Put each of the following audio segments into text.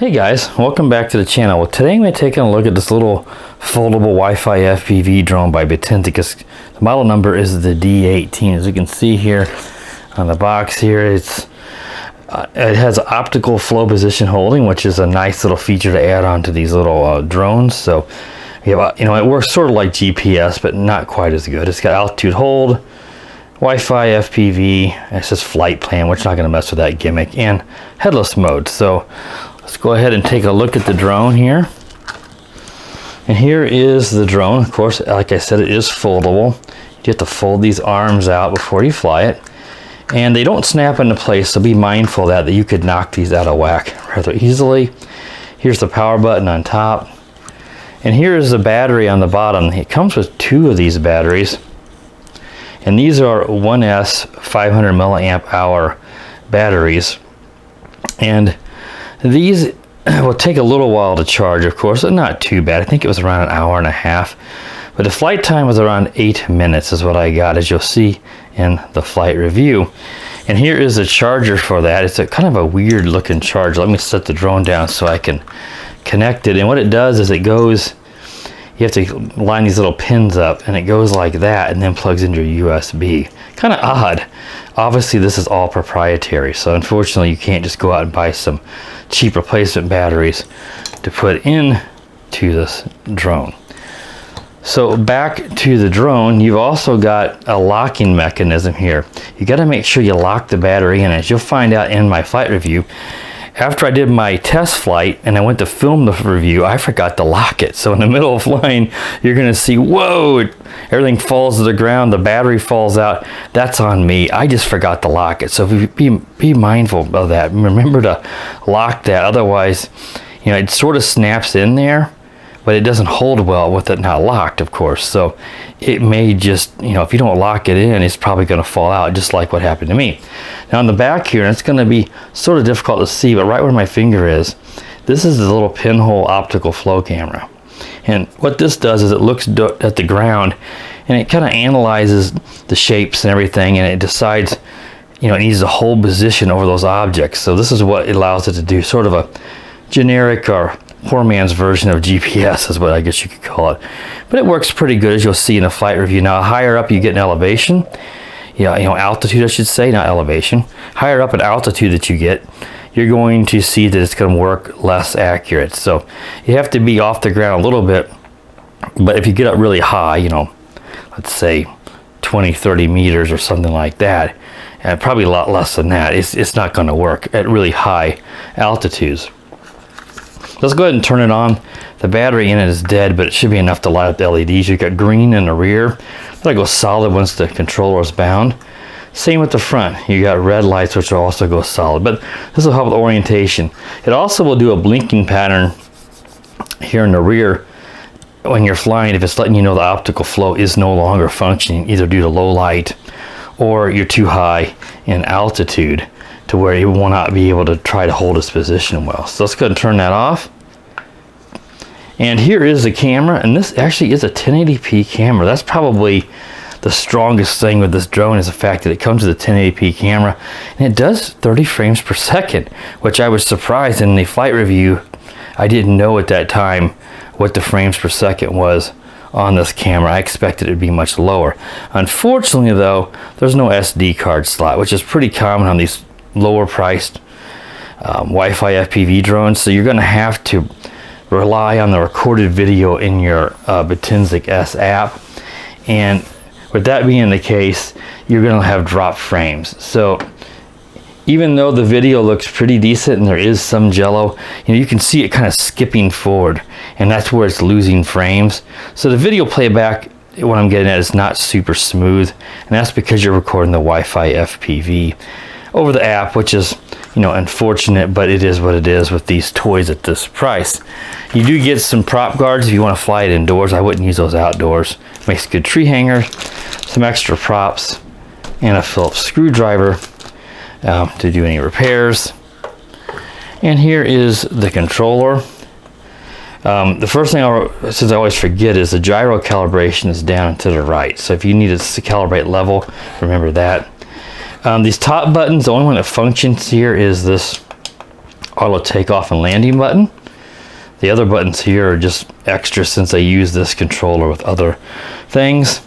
Hey guys, welcome back to the channel. Well, today I'm going to take a look at this little foldable Wi-Fi FPV drone by Potensic. The model number is the D18. As you can see here on the box here, it has optical flow position holding, which is a nice little feature to add on to these little drones. So you know, it works sort of like GPS, but not quite as good. It's got altitude hold, Wi-Fi FPV, it says flight plan, which not going to mess with that gimmick, and headless mode. So let's go ahead and take a look at the drone here. And here is the drone. Of course, like I said, it is foldable. You have to fold these arms out before you fly it. And they don't snap into place, so be mindful of that you could knock these out of whack rather easily. Here's the power button on top. And here is the battery on the bottom. It comes with two of these batteries. And these are 1S 500 milliamp hour batteries. And these will take a little while to charge, of course, but not too bad. I think it was around an hour and a half. But the flight time was around 8 minutes is what I got, as you'll see in the flight review. And here is the charger for that. It's a kind of a weird looking charger. Let me set the drone down so I can connect it. And what it does is it goes, you have to line these little pins up, and it goes like that and then plugs into your USB. Kind of odd. Obviously this is all proprietary, so unfortunately you can't just go out and buy some cheap replacement batteries to put in to this drone. So back to the drone, you've also got a locking mechanism here. You got to make sure you lock the battery in. As you'll find out in my flight review, after I did my test flight and I went to film the review, I forgot to lock it. So in the middle of flying, you're going to see, whoa, everything falls to the ground, the battery falls out. That's on me. I just forgot to lock it. So be mindful of that. Remember to lock that. Otherwise, you know, it sort of snaps in there, but it doesn't hold well with it not locked, of course. So it may just, you know, if you don't lock it in, it's probably going to fall out, just like what happened to me. Now on the back here, and it's going to be sort of difficult to see, but right where my finger is, this is the little pinhole optical flow camera. And what this does is it looks at the ground and it kind of analyzes the shapes and everything, and it decides, you know, it needs to hold position over those objects. So this is what it allows it to do, sort of a generic or poor man's version of GPS is what I guess you could call it. But it works pretty good, as you'll see in the flight review. Now higher up you get an elevation, you know, altitude I should say, not elevation. Higher up in altitude that you get, you're going to see that it's going to work less accurate. So you have to be off the ground a little bit, but if you get up really high, you know, let's say 20-30 meters or something like that, and probably a lot less than that, it's not going to work at really high altitudes. Let's go ahead and turn it on. The battery in it is dead, but it should be enough to light up the LEDs. You've got green in the rear. That'll go solid once the controller is bound. Same with the front. You got red lights, which will also go solid, but this will help with orientation. It also will do a blinking pattern here in the rear when you're flying, if it's letting you know the optical flow is no longer functioning, either due to low light or you're too high in altitude to where it will not be able to try to hold its position well. So let's go ahead and turn that off. And here is the camera, and this actually is a 1080p camera. That's probably the strongest thing with this drone, is the fact that it comes with a 1080p camera, and it does 30 frames per second, which I was surprised in the flight review. I didn't know at that time what the frames per second was on this camera. I expected it to be much lower. Unfortunately though, there's no SD card slot, which is pretty common on these lower priced Wi-Fi FPV drones. So you're going to have to rely on the recorded video in your Potensic S app, and with that being the case, you're going to have drop frames. So even though the video looks pretty decent and there is some jello, you know, you can see it kind of skipping forward, and that's where it's losing frames. So the video playback, what I'm getting at, is not super smooth, and that's because you're recording the Wi-Fi FPV over the app, which is, you know, unfortunate, but it is what it is with these toys at this price. You do get some prop guards if you want to fly it indoors. I wouldn't use those outdoors. Makes a good tree hanger, some extra props, and a Phillips screwdriver to do any repairs. And here is the controller. The first thing, since I always forget, is the gyro calibration is down to the right. So if you need to calibrate level, remember that. These top buttons, the only one that functions here is this auto takeoff and landing button. The other buttons here are just extra since I use this controller with other things.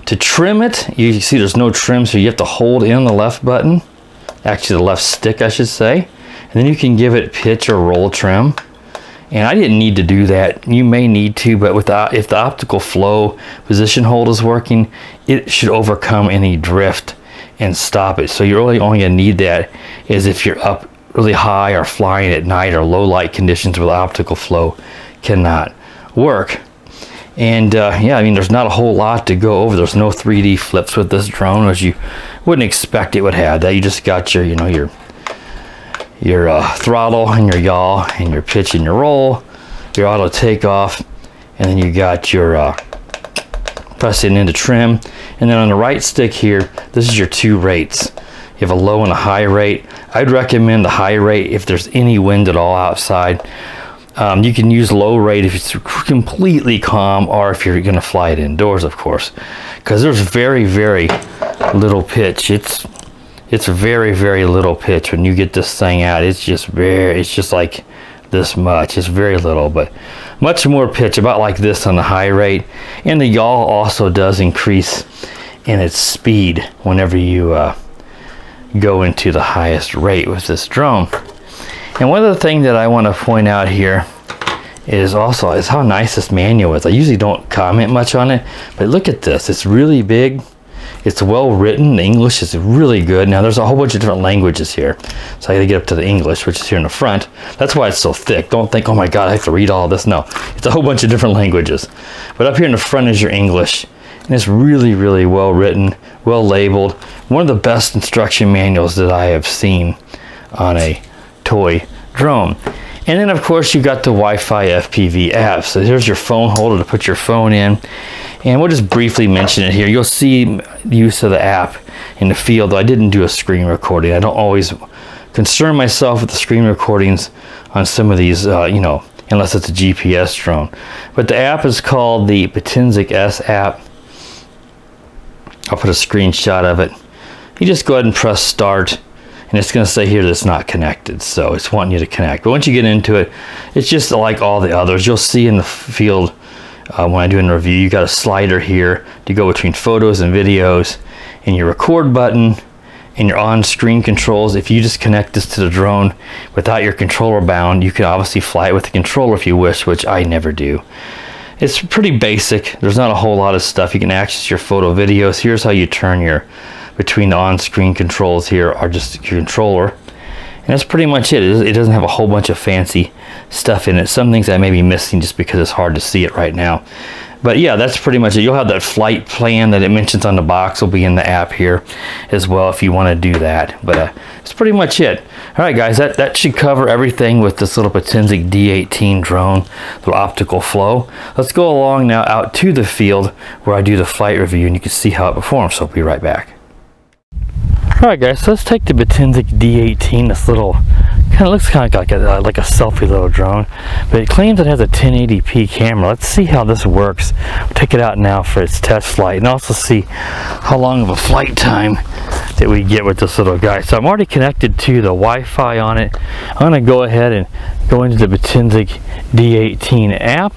To trim it, you see there's no trim, so you have to hold in the left button. Actually the left stick, I should say. And then you can give it pitch or roll trim. And I didn't need to do that. You may need to, but if the optical flow position hold is working, it should overcome any drift and stop it. So you're really only gonna need that is if you're up really high or flying at night or low light conditions where the optical flow cannot work. And yeah, I mean, there's not a whole lot to go over. There's no 3D flips with this drone, as you wouldn't expect it would have. That you just got your, you know, your throttle and your yaw and your pitch and your roll, your auto takeoff, and then you got your pressing into trim. And then on the right stick here, this is your two rates. You have a low and a high rate. I'd recommend the high rate if there's any wind at all outside. You can use low rate if it's completely calm, or if you're going to fly it indoors, of course, because there's very, very little pitch. It's very, very little pitch when you get this thing out. It's just like this much. It's very little, but much more pitch, about like this on the high rate. And the yaw also does increase in its speed whenever you go into the highest rate with this drone. And one other thing that I want to point out here is how nice this manual is. I usually don't comment much on it, but look at this. It's really big. It's well written. The English is really good. Now there's a whole bunch of different languages here, so I gotta get up to the English, which is here in the front. That's why it's so thick. Don't think, oh my god, I have to read all this. No, it's a whole bunch of different languages. But up here in the front is your English, and it's really, really well written, well labeled. One of the best instruction manuals that I have seen on a toy drone. And then of course you got the Wi-Fi FPV app. So here's your phone holder to put your phone in. And we'll just briefly mention it here. You'll see the use of the app in the field, though I didn't do a screen recording. I don't always concern myself with the screen recordings on some of these, you know, unless it's a GPS drone. But the app is called the Potensic S app. I'll put a screenshot of it. You just go ahead and press start, and it's going to say here that it's not connected, so it's wanting you to connect. But once you get into it, it's just like all the others. You'll see in the field when I do a review, you got a slider here to go between photos and videos, and your record button and your on-screen controls. If you just connect this to the drone without your controller bound, you can obviously fly it with the controller if you wish, which I never do. It's pretty basic. There's not a whole lot of stuff. You can access your photo videos. Here's how you turn your between the on-screen controls here are just your controller, and that's pretty much it. It doesn't have a whole bunch of fancy stuff in it. Some things I may be missing just because it's hard to see it right now, but yeah, that's pretty much it. You'll have that flight plan that it mentions on the box will be in the app here as well if you want to do that. But it's pretty much it. All right guys, that should cover everything with this little Potensic D18 drone, little optical flow. Let's go along now out to the field where I do the flight review, and you can see how it performs. So I'll be right back. Alright guys, so let's take the Potensic D18, this little, looks kind of like a selfie little drone, but it claims it has a 1080p camera. Let's see how this works. We'll take it out now for its test flight, and also see how long of a flight time that we get with this little guy. So I'm already connected to the Wi-Fi on it. I'm going to go ahead and go into the Potensic D18 app,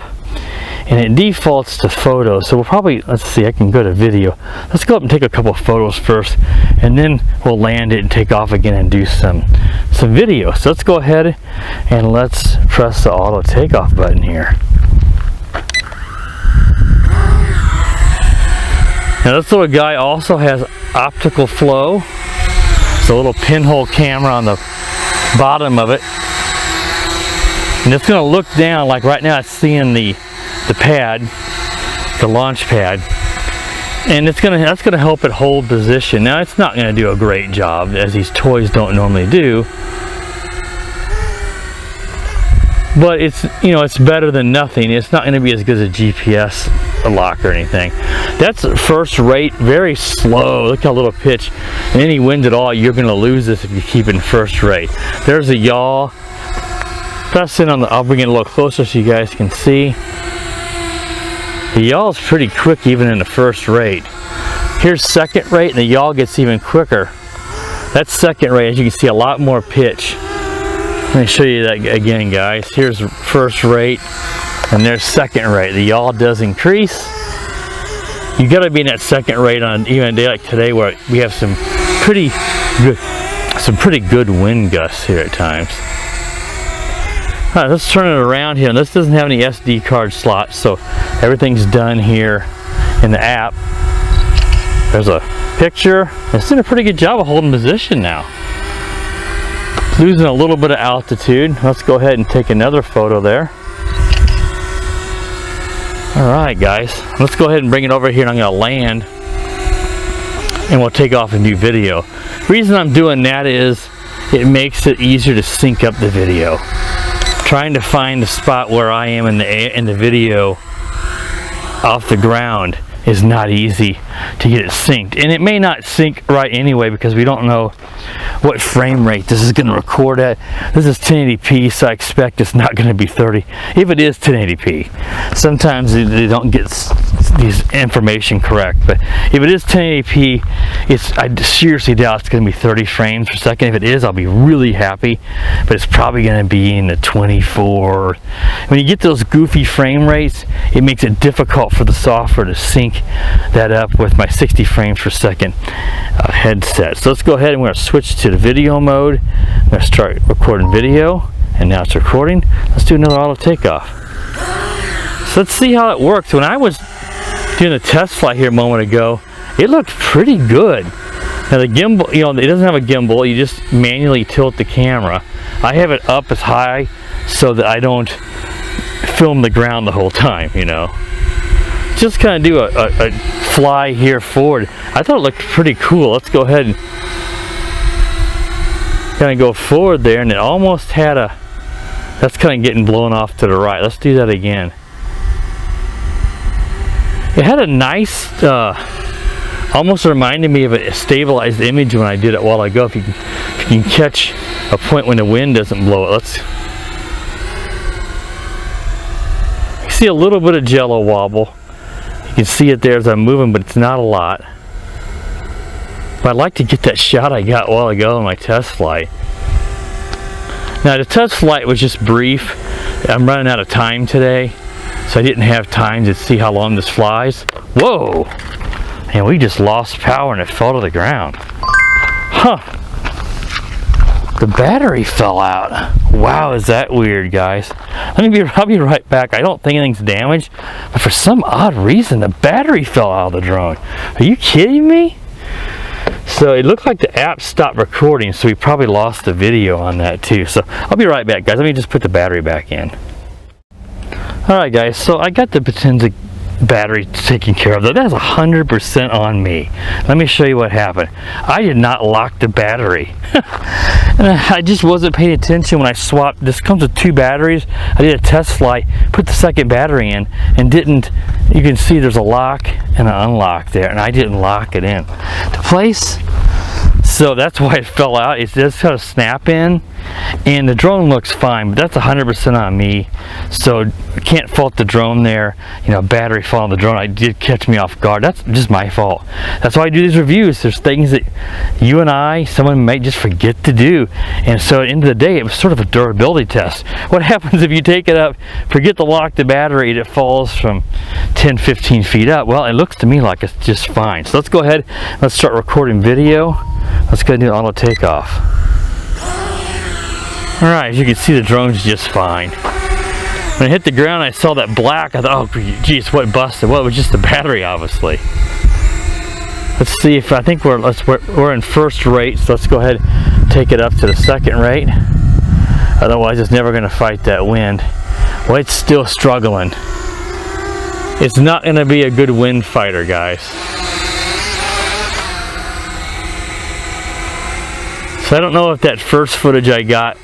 and it defaults to photos. So we'll probably, let's see, I can go to video. Let's go up and take a couple of photos first, and then we'll land it and take off again and do some video. So let's go ahead and let's press the auto takeoff button here. Now this little guy also has optical flow. It's a little pinhole camera on the bottom of it, and it's going to look down. Like right now it's seeing the pad, the launch pad, and that's gonna help it hold position. Now it's not gonna do a great job, as these toys don't normally do, but it's, you know, it's better than nothing. It's not gonna be as good as a GPS lock or anything. That's first rate, very slow. Look how little pitch, and any wind at all, you're gonna lose this if you keep it in first rate. There's a yaw. Press in on the, I'll bring it a little closer so you guys can see. The yaw is pretty quick even in the first rate. Here's second rate, and the yaw gets even quicker. That's second rate. As you can see, a lot more pitch. Let me show you that again, guys. Here's first rate, and there's second rate. The yaw does increase. You got to be in that second rate on even a day like today, where we have some pretty good wind gusts here at times. All right, let's turn it around here. And this doesn't have any SD card slots, so everything's done here in the app. There's a picture. It's doing a pretty good job of holding position now. Losing a little bit of altitude. Let's go ahead and take another photo there. All right, guys, let's go ahead and bring it over here, and I'm going to land, and we'll take off a new video. The reason I'm doing that is it makes it easier to sync up the video. Trying to find the spot where I am in the video off the ground is not easy to get it synced, and it may not sync right anyway because we don't know what frame rate this is going to record at. This is 1080p, so I expect it's not going to be 30. If it is 1080p, sometimes they don't get these information correct, but if it is 1080p, I seriously doubt it's going to be 30 frames per second. If it is, I'll be really happy, but it's probably going to be in the 24. When you get those goofy frame rates, it makes it difficult for the software to sync that up with my 60 frames per second headset. So let's go ahead and we're going to switch to the video mode. I'm going to start recording video, and now it's recording. Let's do another auto takeoff. So let's see how it works. When I was doing a test flight here a moment ago, it looked pretty good. Now the gimbal, you know, it doesn't have a gimbal. You just manually tilt the camera. I have it up as high so that I don't film the ground the whole time, you know. Just kind of do a fly here forward. I thought it looked pretty cool. Let's go ahead and kind of go forward there, and it almost had a, that's kind of getting blown off to the right. Let's do that again. It had a nice, almost reminded me of a stabilized image when I did it a while ago. If you can catch a point when the wind doesn't blow it. You see a little bit of jello wobble. You can see it there as I'm moving, but it's not a lot. But I'd like to get that shot I got a while ago on my test flight. Now the test flight was just brief. I'm running out of time today, so I didn't have time to see how long this flies. Whoa! And we just lost power and it fell to the ground. Huh. The battery fell out. Wow, is that weird, guys. I'll be right back. I don't think anything's damaged, but for some odd reason, the battery fell out of the drone. Are you kidding me? So it looked like the app stopped recording, so we probably lost the video on that too. So I'll be right back, guys. Let me just put the battery back in. Alright, guys, so I got the Potensic battery taken care of. That's 100% on me. Let me show you what happened. I did not lock the battery. And I just wasn't paying attention when I swapped. This comes with two batteries. I did a test flight, put the second battery in, and didn't, you can see there's a lock and an unlock there, and I didn't lock it in to place. So that's why it fell out. It just kind of snap in, and the drone looks fine, but that's 100% on me. So I can't fault the drone there. You know, battery fall on the drone. I did catch me off guard. That's just my fault. That's why I do these reviews. There's things that you and someone might just forget to do. And so at the end of the day, it was sort of a durability test. What happens if you take it up, forget to lock the battery, and it falls from 10, 15 feet up? Well, it looks to me like it's just fine. So let's go ahead. Let's start recording video. Let's go ahead and do an auto takeoff. Alright, as you can see, the drone's just fine. When I hit the ground, I saw that black. I thought, oh, geez, what busted? Well, it was just the battery, obviously. Let's see if, I think we're in first rate, so let's go ahead and take it up to the second rate. Otherwise, it's never going to fight that wind. Well, it's still struggling. It's not going to be a good wind fighter, guys. So I don't know if that first footage I got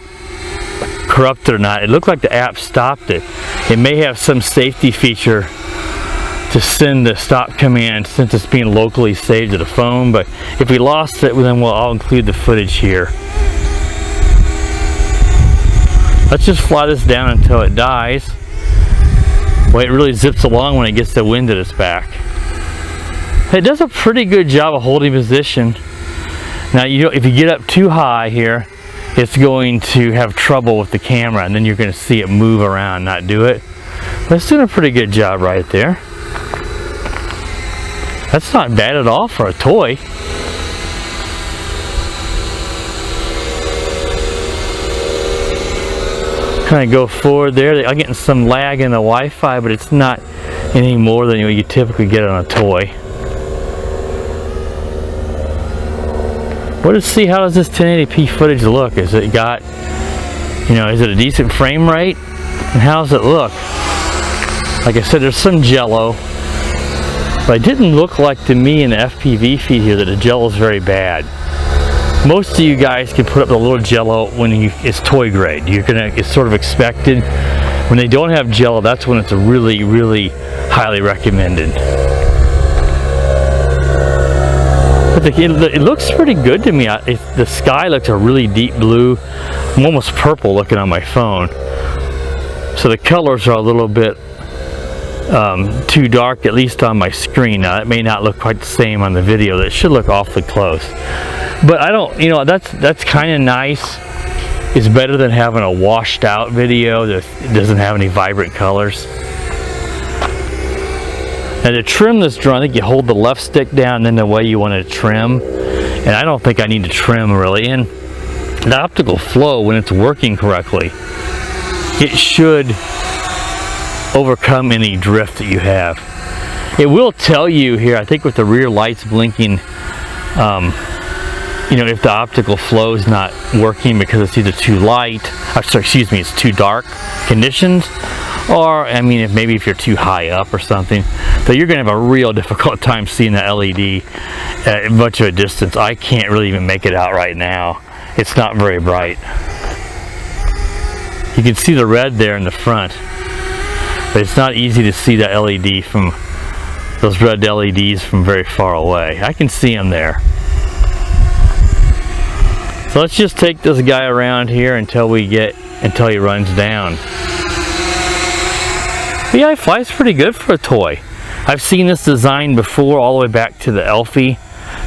corrupted or not. It looked like the app stopped it. It may have some safety feature to send the stop command since it's being locally saved to the phone, but if we lost it, then I'll include the footage here. Let's just fly this down until it dies. Well, it really zips along when it gets the wind at its back. It does a pretty good job of holding position. Now, if you get up too high here, it's going to have trouble with the camera, and then you're going to see it move around, not do it. But it's doing a pretty good job right there. That's not bad at all for a toy. Kind of go forward there. I'm getting some lag in the Wi-Fi, but it's not any more than you typically get on a toy. Let's see, how does this 1080p footage look? Is it got, you know, is it a decent frame rate? And how does it look? Like I said, there's some jello, but it didn't look like to me in the FPV feed here that the jello is very bad. Most of you guys can put up the little jello when it's toy grade. It's sort of expected. When they don't have jello, that's when it's really, really highly recommended. But it looks pretty good to me. The sky looks a really deep blue. I'm almost purple looking on my phone. So the colors are a little bit too dark, at least on my screen. Now, it may not look quite the same on the video. That should look awfully close. But I don't, you know, that's kind of nice. It's better than having a washed out video that doesn't have any vibrant colors. Now to trim this drone, I think you hold the left stick down and then the way you want to trim. And I don't think I need to trim really. And the optical flow, when it's working correctly, it should overcome any drift that you have. It will tell you here, I think with the rear lights blinking, you know, if the optical flow is not working because it's either too light, it's too dark conditions, or I mean, if you're too high up or something, so you're going to have a real difficult time seeing the LED at much of a distance. I can't really even make it out right now. It's not very bright. You can see the red there in the front, but it's not easy to see that LED from those red LEDs from very far away. I can see them there. So let's just take this guy around here until he runs down. But yeah, it flies pretty good for a toy. I've seen this design before, all the way back to the Elfie,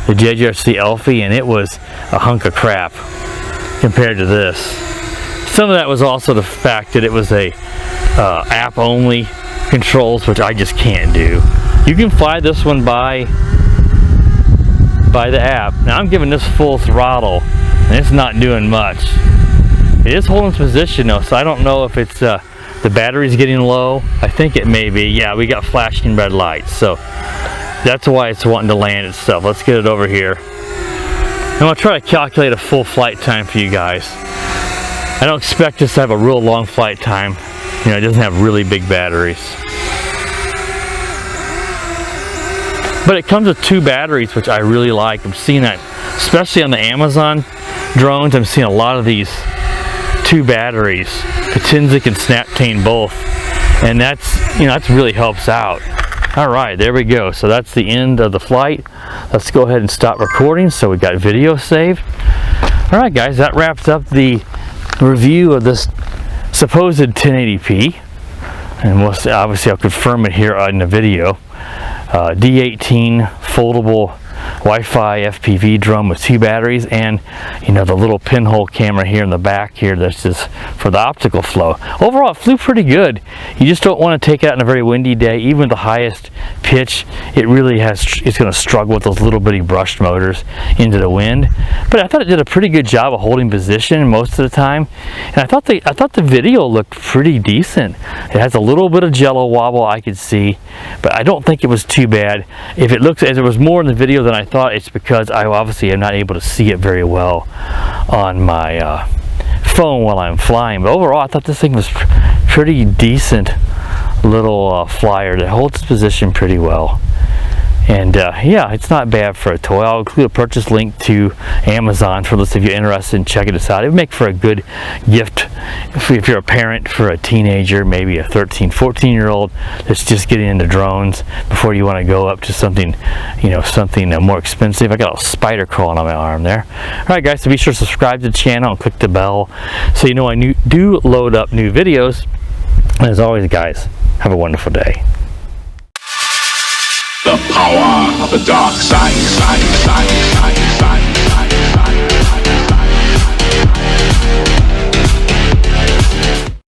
the JJRC Elfie, and it was a hunk of crap compared to this. Some of that was also the fact that it was a app-only controls, which I just can't do. You can fly this one by the app. Now I'm giving this full throttle, and it's not doing much. It is holding its position though, so I don't know if it's the battery's getting low. I think it may be. Yeah, we got flashing red lights, so that's why it's wanting to land itself. Let's get it over here. I'm gonna try to calculate a full flight time for you guys. I don't expect this to have a real long flight time. You know, it doesn't have really big batteries. But it comes with 2 batteries, which I really like. I'm seeing that, especially on the Amazon drones, I'm seeing a lot of these 2 batteries, Potensic and Snaptane both. And that's, you know, that really helps out. All right, there we go. So that's the end of the flight. Let's go ahead and stop recording so we got video saved. All right, guys, that wraps up the review of this supposed 1080p. And we'll see, obviously I'll confirm it here in the video. D18 foldable Wi-Fi FPV drone with 2 batteries, and you know, the little pinhole camera here in the back here that's just for the optical flow. Overall, it flew pretty good. You just don't want to take it out on a very windy day. Even with the highest pitch, it really it's going to struggle with those little bitty brushed motors into the wind. But I thought it did a pretty good job of holding position most of the time, and I thought the video looked pretty decent. It has a little bit of jello wobble I could see, but I don't think it was too bad. If it looks as it was more in the video than I thought, it's because I obviously am not able to see it very well on my phone while I'm flying. But overall, I thought this thing was pretty decent little flyer that holds its position pretty well. And yeah, it's not bad for a toy. I'll include a purchase link to Amazon for those of you interested in checking this out. It would make for a good gift if you're a parent for a teenager, maybe a 13, 14-year-old that's just getting into drones before you want to go up to something, you know, something more expensive. I got a spider crawling on my arm there. All right, guys, so be sure to subscribe to the channel and click the bell so you know I do load up new videos. And as always, guys, have a wonderful day. The power of the dark side.